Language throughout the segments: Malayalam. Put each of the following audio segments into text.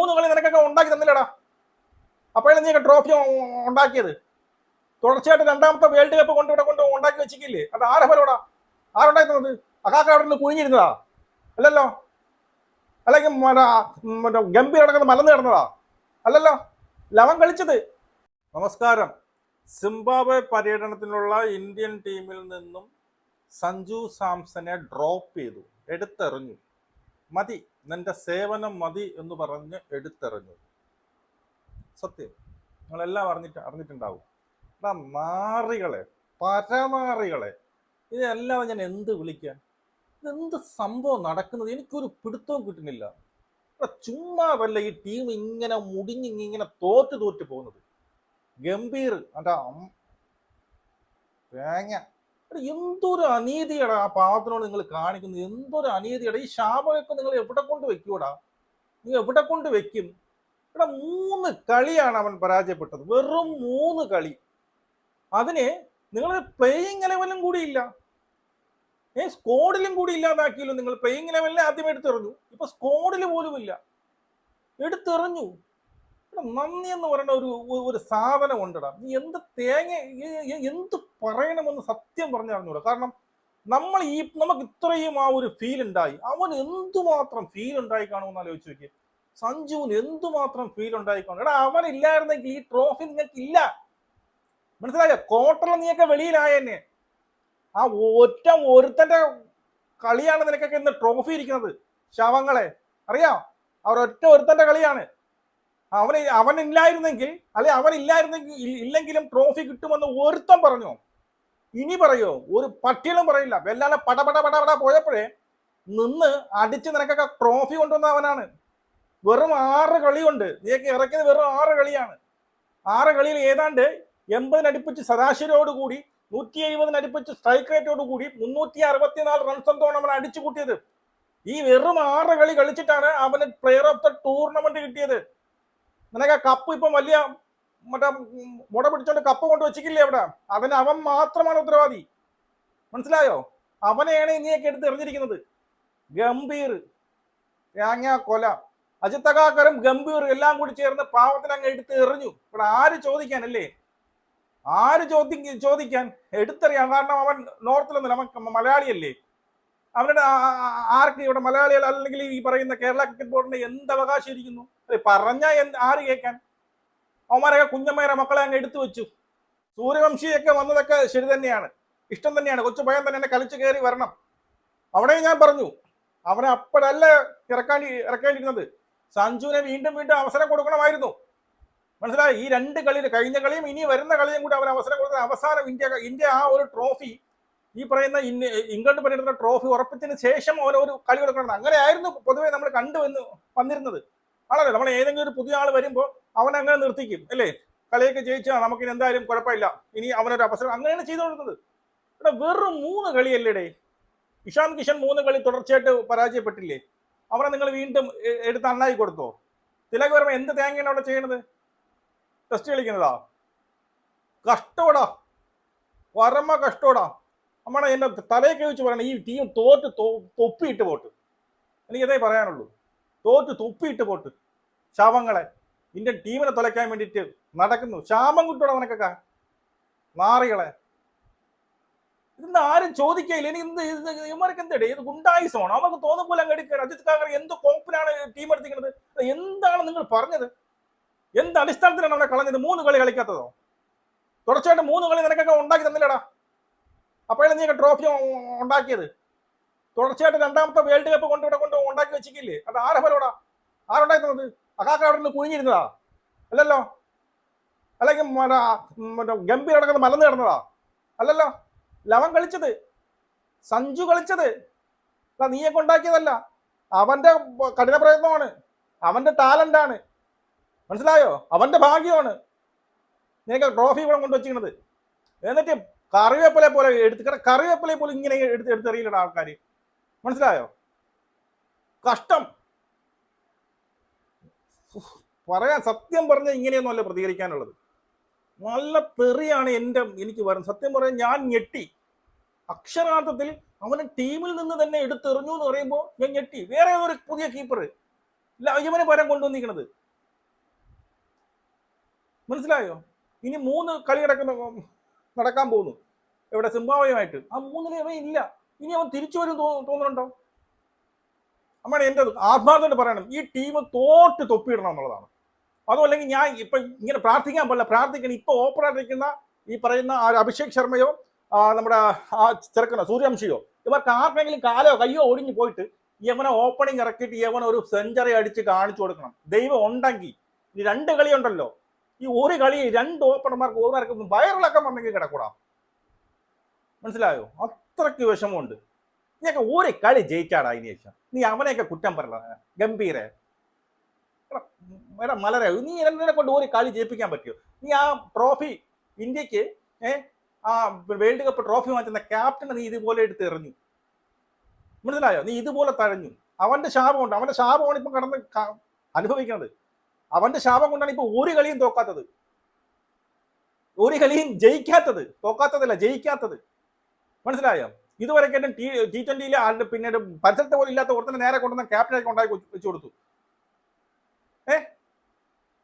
മൂന്ന് കളി നിനക്കൊക്കെ ഉണ്ടാക്കി തന്നില്ലടാ. അപ്പോഴാണ് നീ ട്രോഫി ഉണ്ടാക്കിയത്. തുടർച്ചയായിട്ട് രണ്ടാമത്തെ വേൾഡ് കപ്പ് കൊണ്ട് ഉണ്ടാക്കി വെച്ചിട്ടില്ലേ? അത് ആരെ ഫലോടാ? ആരുണ്ടായി തന്നത്? അക്കാക്ക അവിടെ നിന്ന് കുഴിഞ്ഞിരുന്നതാ അല്ലല്ലോ? അല്ലെങ്കിൽ മറ്റേ ഗംഭീർ അടക്കുന്നത് മലന്ന് കിടന്നതാ അല്ലല്ലോ? ലവൻ കളിച്ചത്. നമസ്കാരം. സിംബാബ്വെ പര്യടനത്തിനുള്ള ഇന്ത്യൻ ടീമിൽ നിന്നും സഞ്ജു സാംസനെ ഡ്രോപ്പ് ചെയ്തു, എടുത്തെറിഞ്ഞു. മതി, നിന്റെ സേവനം മതി എന്ന് പറഞ്ഞ് എടുത്തെറിഞ്ഞു. സത്യം നിങ്ങളെല്ലാം അറിഞ്ഞിട്ടുണ്ടാവും. നാറികളെ, പരനാറികളെ, ഇതെല്ലാം ഞാൻ എന്ത് വിളിക്കാൻ? ഇതെന്ത് സംഭവം നടക്കുന്നത്? എനിക്കൊരു പിടുത്തവും കിട്ടുന്നില്ല. ചുമ്മാ വല്ല ഈ ടീം ഇങ്ങനെ മുടിഞ്ഞിങ്ങനെ തോറ്റ് പോകുന്നത്. ഗംഭീർ തേങ്ങ, എന്തൊരു അനീതിയടാ ആ പാവത്തിനോട് നിങ്ങൾ കാണിക്കുന്നത്. എന്തൊരു അനീതിയടാ. ഈ ശാപമൊക്കെ നിങ്ങൾ എവിടെ കൊണ്ട് വെക്കൂടാ? നിങ്ങൾ എവിടെ കൊണ്ട് വെക്കും? ഇവിടെ 3 കളിയാണ് അവൻ പരാജയപ്പെട്ടത്. വെറും 3 കളി. അതിന് നിങ്ങൾ പ്ലേയിങ് ലെവലും കൂടി ഇല്ല, സ്ക്വാഡിലും കൂടി ഇല്ലാതാക്കിയല്ലോ നിങ്ങൾ. പ്ലേയിങ് ലെവലിനെ ആദ്യം എടുത്തെറിഞ്ഞു, ഇപ്പൊ സ്ക്വാഡിൽ പോലും ഇല്ല, എടുത്തെറിഞ്ഞു. നന്ദി എന്ന് പറയുന്ന ഒരു സാധനം ഉണ്ടടാ. നീ എന്ത് തേങ്ങ, എന്ത് പറയണമെന്ന് സത്യം പറഞ്ഞറിഞ്ഞൂടാ. കാരണം നമുക്ക് ഇത്രയും ആ ഒരു ഫീൽ ഉണ്ടായി. അവൻ എന്തുമാത്രം ഫീൽ ഉണ്ടായി കാണുമെന്ന് ആലോചിച്ച് നോക്കിയേ. സഞ്ജുവിന് എന്തുമാത്രം ഫീൽ ഉണ്ടായി കാണും. എടാ, അവൻ ഇല്ലായിരുന്നെങ്കിൽ ഈ ട്രോഫി നിങ്ങൾക്ക് ഇല്ല. മനസ്സിലായോ? ക്വാർട്ടറിൽ നീയൊക്കെ വെളിയിലായെന്നെ. ആ ഒരുത്തന്റെ കളിയാണ് നിനക്കൊക്കെ ഇന്ന് ട്രോഫി ഇരിക്കുന്നത്. ശവങ്ങളെ, അറിയാം, ഒരുത്തന്റെ കളിയാണ്. അവനില്ലായിരുന്നെങ്കിൽ, അല്ലെ അവനില്ലായിരുന്നെങ്കിൽ ഇല്ലെങ്കിലും ട്രോഫി കിട്ടുമെന്ന് ഒരുത്തൻ പറഞ്ഞോ? ഇനി പറയോ? ഒരു പട്ടികളും പറയില്ല. വെല്ലാതെ പടപട പോയപ്പോഴേ നിന്ന് അടിച്ച് നിനക്കൊക്കെ ട്രോഫി കൊണ്ടുവന്ന അവനാണ്. വെറും 6 കളിയുണ്ട്. നീയൊക്കെ ഇറക്കിയത് വെറും 6 കളിയാണ്. 6 കളിയിൽ ഏതാണ്ട് 80 അടുപ്പിച്ച് ശരാശരിയോടുകൂടി 170 അടുപ്പിച്ച് സ്ട്രൈക്ക് റേറ്റോട് കൂടി 364 റൺസ് എന്തോണം അവൻ അടിച്ചു കൂട്ടിയത്. ഈ വെറും 6 കളി കളിച്ചിട്ടാണ് അവന് പ്ലെയർ ഓഫ് ദ ടൂർണമെന്റ് കിട്ടിയത്. നിനക്ക് കപ്പ് ഇപ്പം വലിയ മറ്റേ മുട പിടിച്ചോണ്ട് കപ്പ് കൊണ്ട് വെച്ചിട്ടില്ലേ അവിടെ? അവൻ മാത്രമാണ് ഉത്തരവാദി. മനസ്സിലായോ? അവനെയാണ് ഇനിയൊക്കെ എടുത്ത് എറിഞ്ഞിരിക്കുന്നത്. ഗംഭീർ, തേങ്ങ കൊല, അജിത് അഗാക്കറും ഗംഭീർ എല്ലാം കൂടി ചേർന്ന് പാവത്തിന് അങ്ങ് എടുത്ത് എറിഞ്ഞു. ഇവിടെ ആര് ചോദിക്കാനല്ലേ? ആര് ചോദിക്കാൻ? എടുത്തറിയാം. കാരണം അവൻ നോർത്തിലൊന്നുമില്ല, അവൻ മലയാളിയല്ലേ. അവരുടെ ആർക്ക് ഇവിടെ മലയാളി അല്ലെങ്കിൽ ഈ പറയുന്ന കേരള ക്രിക്കറ്റ് ബോർഡിന് എന്ത് അവകാശം ഇരിക്കുന്നു? പറഞ്ഞാൽ ആര് കേൾക്കാൻ? അവന്മാരൊക്കെ കുഞ്ഞമ്മയുടെ മക്കളെ അങ്ങ് എടുത്തു വെച്ചു. സൂര്യവംശിയൊക്കെ വന്നതൊക്കെ ശരി തന്നെയാണ്, ഇഷ്ടം തന്നെയാണ്. കൊച്ചു ഭയം തന്നെ കളിച്ചു കയറി വരണം. അവിടെ ഞാൻ പറഞ്ഞു, അവനെ അപ്പോഴല്ല ഇറക്കേണ്ടിയിരുന്നത്. സഞ്ജുവിനെ വീണ്ടും അവസരം കൊടുക്കണമായിരുന്നു. മനസ്സിലായി? ഈ 2 കളിയിൽ, കഴിഞ്ഞ കളിയും ഇനി വരുന്ന കളിയും കൂടി അവന് അവസരം കൊടുക്കുന്ന അവസാനം ഇന്ത്യ ആ ഒരു ട്രോഫി, ഈ പറയുന്ന ഇംഗ്ലണ്ട് പര്യടന ട്രോഫി ഉറപ്പിച്ചതിന് ശേഷം അവനൊരു കളി കൊടുക്കണം. അങ്ങനെയായിരുന്നു പൊതുവെ നമ്മൾ വന്നിരുന്നത്. ആണല്ലോ, നമ്മൾ ഏതെങ്കിലും ഒരു പുതിയ ആൾ വരുമ്പോൾ അവൻ അങ്ങനെ നിർത്തിക്കും അല്ലേ? കളിയൊക്കെ ജയിച്ചാൽ നമുക്കിനി എന്തായാലും കുഴപ്പമില്ല, ഇനി അവനൊരു അവസരം, അങ്ങനെയാണ് ചെയ്തുകൊടുക്കുന്നത്. ഇവിടെ വെറും 3 കളിയല്ലേടേ. ഇഷാൻ കിഷൻ 3 കളി തുടർച്ചയായിട്ട് പരാജയപ്പെട്ടില്ലേ? അവനെ നിങ്ങൾ വീണ്ടും എടുത്ത് അണ്ണായി കൊടുത്തോ? തിലക് വർമ്മ എന്ത് തേങ്ങയാണ് അവിടെ ചെയ്യണത്? ടെസ്റ്റ് കളിക്കുന്നതാ? കഷ്ടോടാ, പരമ കഷ്ടോടാ. നമ്മളെ എന്നെ തലയൊക്കെ വെച്ച് പറയണം, ഈ ടീം തൊപ്പിയിട്ട് പോട്ട്. എനിക്കതേ പറയാനുള്ളൂ. തൊപ്പിയിട്ട് പോട്ട്. ശവങ്ങളെ, ഇന്ത്യൻ ടീമിനെ തുലയ്ക്കാൻ വേണ്ടിയിട്ട് നടക്കുന്നു. ശാപം കുട്ടോടാ നിനക്കൊക്കെ, നാറികളെ. ഇന്ന് ആരും ചോദിക്കയില്ല. ഇനി ഇവർക്ക് എന്തേ? ഇത് ഗുണ്ടായിസമാണ്. അവർക്ക് തോന്നുന്ന പോലെ അങ്ങ് എടുക്കുക. അജിത് കാക്കർ എന്ത് കോപ്പിനാണ് ടീം എടുത്തിരിക്കുന്നത്? എന്താണ് നിങ്ങൾ പറഞ്ഞത്? എന്ത് അടിസ്ഥാനത്തിലാണ് അവനെ കളഞ്ഞത്? 3 കളി കളിക്കാത്തതോ? തുടർച്ചയായിട്ട് 3 കളി നിനക്കൊക്കെ ഉണ്ടാക്കി തന്നില്ലടാ. അപ്പോഴാണ് നീ ട്രോഫി ഉണ്ടാക്കിയത്. തുടർച്ചയായിട്ട് രണ്ടാമത്തെ വേൾഡ് കപ്പ് കൊണ്ട് ഉണ്ടാക്കി വെച്ചിട്ടില്ലേ? അത് ആരെ ഫലോടാ? ആരുണ്ടായി തന്നത്? അക്കാക്ക അവിടെ നിന്ന് കുഴിഞ്ഞിരുന്നതാ അല്ലല്ലോ? അല്ലെങ്കിൽ ഗംഭീർ അടക്കുന്നത് മലന്ന് കിടന്നതാ അല്ലല്ലോ? ലവൻ കളിച്ചത്, സഞ്ജു കളിച്ചത് നീയൊക്കെ ഉണ്ടാക്കിയതല്ല. അവന്റെ കഠിന പ്രയത്നമാണ്, അവന്റെ ടാലന്റാണ്. മനസ്സിലായോ? അവന്റെ ഭാഗ്യമാണ് നിനക്ക് ട്രോഫി ഇവിടെ കൊണ്ടുവച്ചിരിക്കുന്നത്. എന്നിട്ട് കറിവേപ്പിലെ പോലെ കറിവേപ്പിലെ പോലെ ഇങ്ങനെ എടുത്തെറിയില്ലട ആൾക്കാർ. മനസ്സിലായോ? കഷ്ടം. പറയാൻ സത്യം പറഞ്ഞാൽ ഇങ്ങനെയൊന്നും അല്ല പ്രതികരിക്കാനുള്ളത്. നല്ല തെറിയാണ് എനിക്ക് വരുന്നത്. സത്യം പറയാൻ ഞാൻ ഞെട്ടി. അക്ഷരാർത്ഥത്തിൽ അവനെ ടീമിൽ നിന്ന് തന്നെ എടുത്തെറിഞ്ഞു എന്ന് പറയുമ്പോൾ ഞാൻ ഞെട്ടി. വേറെ ഒരു പുതിയ കീപ്പർ ഇവന് പരം കൊണ്ടുവന്നിരിക്കണത്. മനസ്സിലായോ? ഇനി 3 കളി നടക്കാൻ പോകുന്നു ഇവിടെ സിംബാബ്വേയുമായിട്ട്. ആ 3-ൽ അവൻ ഇല്ല. ഇനി അവൻ തിരിച്ചു വരും തോന്നുന്നുണ്ടോ? നമ്മുടെ എൻ്റെ ആത്മാർത്ഥമായിട്ട് പറയണം, ഈ ടീം തോറ്റ് തൊപ്പിയിടണം എന്നുള്ളതാണ്. അതോ അല്ലെങ്കിൽ ഞാൻ ഇപ്പൊ ഇങ്ങനെ പ്രാർത്ഥിക്കാൻ പാടില്ല, പ്രാർത്ഥിക്കണം. ഇപ്പൊ ഓപ്പണായിട്ടിരിക്കുന്ന ഈ പറയുന്ന അഭിഷേക് ശർമ്മയോ നമ്മുടെ ആ ചെറുക്കനോ സൂര്യവംശിയോ ഇവർക്ക് ആർക്കെങ്കിലും കാലോ കയ്യോ ഒടിഞ്ഞു പോയിട്ട് യവനെ ഓപ്പണിംഗ് ഇറക്കിയിട്ട് യവൻ ഒരു സെഞ്ചറി അടിച്ച് കാണിച്ചു കൊടുക്കണം. ദൈവം ഉണ്ടെങ്കിൽ ഈ 2 കളിയുണ്ടല്ലോ, ഈ ഒരു കളി 2 ഓപ്പണർമാർക്ക് വയറിളക്കം വന്നെങ്കിൽ കിടക്കൂടാ. മനസ്സിലായോ? അത്രയ്ക്ക് വിഷമമുണ്ട്. നീയൊക്കെ ഒരു കളി ജയിച്ചാടാ അതിന് ശേഷം നീ അവനെയൊക്കെ കുറ്റം പറയല. ഗംഭീരെ മലരെ നീ എന്നെ കൊണ്ട് ഒരു കളി ജയിപ്പിക്കാൻ പറ്റുമോ? നീ ആ ട്രോഫി ഇന്ത്യക്ക് ആ വേൾഡ് കപ്പ് ട്രോഫി വാങ്ങിച്ച ക്യാപ്റ്റനെ നീ ഇതുപോലെ എടുത്ത് എറിഞ്ഞു. മനസ്സിലായോ? നീ ഇതുപോലെ തഴഞ്ഞു. അവന്റെ ശാപമുണ്ട്. അവന്റെ ശാപമാണ് ഇപ്പം കടന്ന് അനുഭവിക്കുന്നത്. അവന്റെ ശാപം കൊണ്ടാണ് ഇപ്പൊ ഒരു കളിയും തോക്കാത്തത്, ഒരു കളിയും ജയിക്കാത്തത്. തോക്കാത്തതല്ല, ജയിക്കാത്തത്. മനസ്സിലായോ? ഇതുവരെക്കായിട്ടും T20 പിന്നീട് പരിസരത്തെ പോലും ഇല്ലാത്ത ഒരുത്തന്നെ നേരെ കൊണ്ടുവന്ന ക്യാപ്റ്റനെ ഉണ്ടാക്കി വെച്ചു കൊടുത്തു.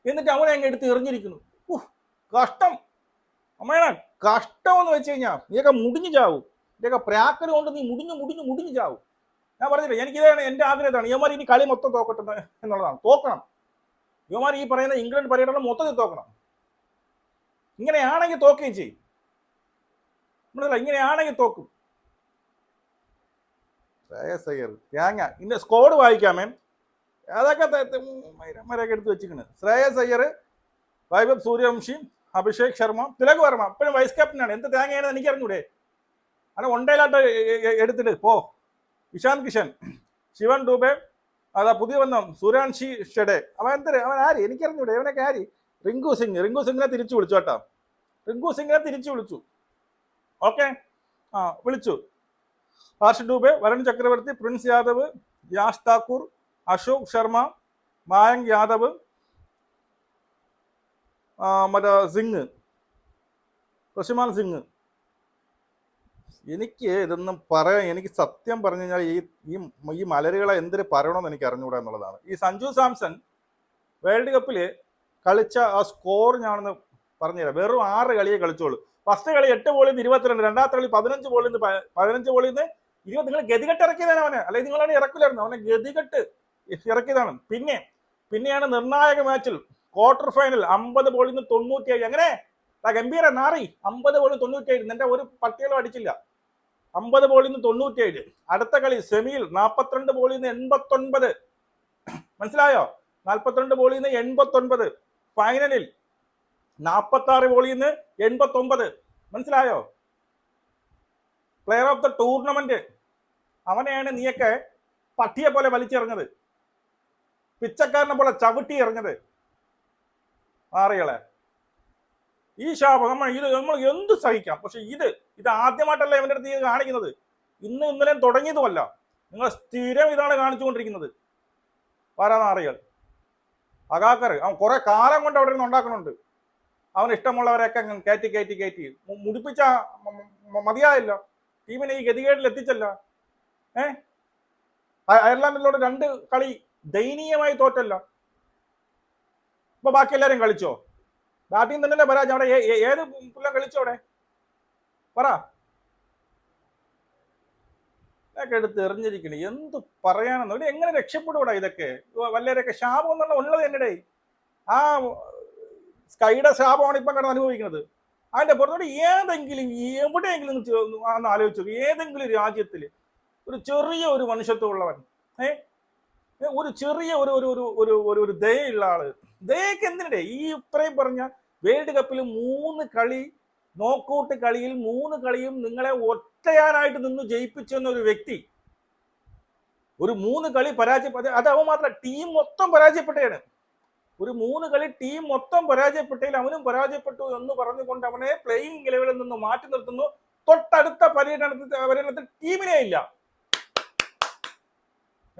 എന്നിട്ട് അവനെ അങ്ങ് എടുത്ത് എറിഞ്ഞിരിക്കുന്നു. കഷ്ടം അമ്മേണ, കഷ്ടം എന്ന് വെച്ച് കഴിഞ്ഞാൽ നീയൊക്കെ മുടിഞ്ഞു ചാവും. ഇതൊക്കെ പ്രാക്കൽ കൊണ്ട് നീ മുടിഞ്ഞു ചാവും. ഞാൻ പറഞ്ഞില്ല, എനിക്കിതാണ് എൻ്റെ ആഗ്രഹത്താണ്. യുവമാർ ഇനി കളി മൊത്തം തോക്കട്ടെ എന്നുള്ളതാണ്. തോക്കണം. യുവമാർ ഈ പറയുന്ന ഇംഗ്ലണ്ട് പര്യടനം മൊത്തത്തിൽ തോക്കണം. ഇങ്ങനെയാണെങ്കിൽ തോക്കുകയും ചെയ്യും. മനസ്സിലായി? ഇങ്ങനെയാണെങ്കിൽ തോക്കും. ശ്രേയസ് അയ്യർ തേങ്ങ. ഇന്ന സ്കോഡ് വായിക്കാമേ, അതൊക്കെ മരൊക്കെ എടുത്ത് വെച്ചിരിക്കണ്. ശ്രേയസ് അയ്യർ, വൈഭവ് സൂര്യവംശി, അഭിഷേക് ശർമ്മ, തിലക് വർമ്മ ഇപ്പോഴും വൈസ് ക്യാപ്റ്റനാണ്. എന്ത് തേങ്ങയാണെന്ന് എനിക്ക് അറിഞ്ഞൂടെ? അങ്ങനെ ഒണ്ടയിലാട്ട് എടുത്തിട്ട് പോ. ഇഷാന്ത് കിഷൻ, ശിവൻ ഡൂബെ, അതാ പുതിയ വന്ന സുരാൻഷി ഷെഡെ. അവൻ ആര് എനിക്കറിഞ്ഞൂടെ? അവനൊക്കെ ആര്? റിങ്കു സിംഗിനെ തിരിച്ചു വിളിച്ചു കേട്ടോ. റിങ്കു സിംഗിനെ തിരിച്ചു വിളിച്ചു. ഓക്കെ, വിളിച്ചു. ഹർഷ് ഡൂബെ, വരുൺ ചക്രവർത്തി, പ്രിൻസ് യാദവ്, യാഷ് താക്കൂർ, അശോക് ശർമ്മ, മായങ്ക് യാദവ്, മറ്റേ സിംഗ്, പ്രശുമാൻ സിംഗ്. എനിക്ക് ഇതൊന്നും പറയാൻ, എനിക്ക് സത്യം പറഞ്ഞു കഴിഞ്ഞാൽ ഈ മലരുകളെ എന്തിനു പറയണമെന്ന് എനിക്ക് അറിഞ്ഞുകൂടാ എന്നുള്ളതാണ്. ഈ സഞ്ജു സാംസൺ വേൾഡ് കപ്പിൽ കളിച്ച ആ സ്കോർ ഞാനൊന്ന് പറഞ്ഞുതരാം. വെറും 6 കളിയെ കളിച്ചോളൂ. ഫസ്റ്റ് കളി 8 ബോളിൽ നിന്ന് 22, രണ്ടാമത്തെ കളി 15 ബോളിൽ നിന്ന് 20. നിങ്ങൾ ഗതികെട്ട് ഇറക്കിയതാണ് അവനെ, അല്ലെങ്കിൽ നിങ്ങളാണ് ഇറക്കില്ലായിരുന്നു. അവനെ ഗതികെട്ട് ഇറക്കിയതാണ്. പിന്നെയാണ് നിർണായക മാച്ചിൽ ക്വാർട്ടർ ഫൈനൽ 50 ബോളിൽ നിന്ന് 97. അങ്ങനെ ഗംഭീര നാറി. 50 ബോളിൽ 97. നിന്റെ ഒരു പട്ടികളും അടിച്ചില്ല. 50 ബോളിൽ നിന്ന് 97. അടുത്ത കളി സെമിയിൽ 42 ബോളിൽ നിന്ന് 89. മനസ്സിലായോ? 42 ബോളിൽ നിന്ന് 89. ഫൈനലിൽ 46 ബോളിൽ നിന്ന് 89. മനസ്സിലായോ? പ്ലെയർ ഓഫ് ദ ടൂർണമെന്റ് അവനെയാണ് നീയൊക്കെ പട്ടിയെ പോലെ വലിച്ചെറിഞ്ഞത്, പിച്ചക്കാരനെ പോലെ ചവിട്ടി എറിഞ്ഞത്. ആറികളെ ഈ ശാപം നമ്മൾ എന്ത് സഹിക്കാം. പക്ഷെ ഇത് ആദ്യമായിട്ടല്ല ഇവന്റെ അടുത്ത് കാണിക്കുന്നത്. ഇന്നലെയും തുടങ്ങിയതുമല്ല. നിങ്ങൾ സ്ഥിരം ഇതാണ് കാണിച്ചുകൊണ്ടിരിക്കുന്നത്. വരാനാറികൾ അകാക്കർ അവൻ കുറെ കാലം കൊണ്ട് അവിടെ നിന്ന് ഉണ്ടാക്കുന്നുണ്ട്. അവൻ ഇഷ്ടമുള്ളവരെയൊക്കെ കയറ്റി മുടിപ്പിച്ച മതിയായല്ലോ. ടീമിനെ ഈ ഗതികേടിൽ എത്തിച്ചല്ല. അയർലൻഡിനോട് 2 കളി ദയനീയമായി തോറ്റല്ല. ഇപ്പൊ ബാക്കി എല്ലാരും കളിച്ചോ? ബാറ്റിംഗ് തന്നെയല്ലേ പരാജയം. അവിടെ ഏത് പുല്ല കളിച്ചോ? അവിടെ പറ. ഇതൊക്കെ എടുത്ത് എറിഞ്ഞിരിക്കണേ. എന്ത് പറയാനെന്ന്. ഇവിടെ എങ്ങനെ രക്ഷപ്പെടൂടാ ഇതൊക്കെ? വല്ലവരൊക്കെ ശാപം എന്നുള്ള ഉള്ളത് എൻ്റെ ആ സ്കൈയുടെ ശാപമാണ് ഇപ്പം കിടന്ന് അനുഭവിക്കുന്നത്. അതിന്റെ പുറത്തോട്ട് ഏതെങ്കിലും എവിടെയെങ്കിലും ഒന്ന് ആലോചിച്ചു, ഏതെങ്കിലും രാജ്യത്തിൽ ഒരു ചെറിയ ഒരു മനുഷ്യത്വമുള്ളവൻ, ഒരു ചെറിയ ഒരു ദയുള്ള ആള്, ദയക്ക് എന്തിനേ ഈ ഇത്രയും പറഞ്ഞ വേൾഡ് കപ്പിൽ 3 കളി നോക്കൌട്ട് കളിയിൽ 3 കളിയും നിങ്ങളെ ഒറ്റയാനായിട്ട് നിന്ന് ജയിപ്പിച്ചെന്ന ഒരു വ്യക്തി ഒരു 3 കളി പരാജയപ്പെട്ട, അത് അവൻ മാത്രമല്ല ടീം മൊത്തം പരാജയപ്പെട്ടതാണ്. ഒരു 3 കളി ടീം മൊത്തം പരാജയപ്പെട്ടതിൽ അവനും പരാജയപ്പെട്ടു എന്ന് പറഞ്ഞുകൊണ്ട് അവനെ പ്ലേയിങ് ലെവലിൽ നിന്ന് മാറ്റി നിർത്തുന്നു. തൊട്ടടുത്ത പര്യടനത്തിൽ ടീമിനെ ഇല്ല.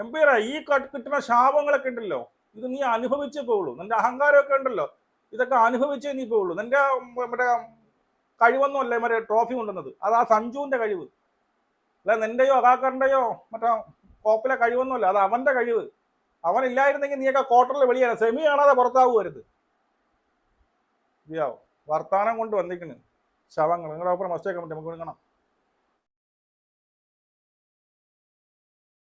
എംപയർ ഈ കിട്ടുന്ന ശാപങ്ങളൊക്കെ ഉണ്ടല്ലോ, ഇത് നീ അനുഭവിച്ചേ പോവുള്ളൂ. നിന്റെ അഹങ്കാരമൊക്കെ ഉണ്ടല്ലോ, ഇതൊക്കെ അനുഭവിച്ചേ നീ പോവുള്ളൂ. നിന്റെ മറ്റേ കഴിവൊന്നും അല്ലേ മറ്റേ ട്രോഫി കൊണ്ടുവന്നത്, അത് ആ സഞ്ജുവിന്റെ കഴിവ് അല്ല, നിന്റെയോ അകാക്കറിന്റെയോ മറ്റേ കോപ്പിലെ കഴിവൊന്നുമല്ല, അത് അവന്റെ കഴിവ്. അവൻ ഇല്ലായിരുന്നെങ്കിൽ നീയൊക്കെ ക്വാർട്ടറിൽ വെളിയാണ്, സെമി കാണാതെ പുറത്താവുമരുത്. വർത്താനം കൊണ്ട് വന്നിരിക്കുന്നു ശവങ്ങൾ. നിങ്ങളുടെ അപ്പുറം മസ്റ്റേക്കാൻ പറ്റും, നമുക്ക് കാണാം.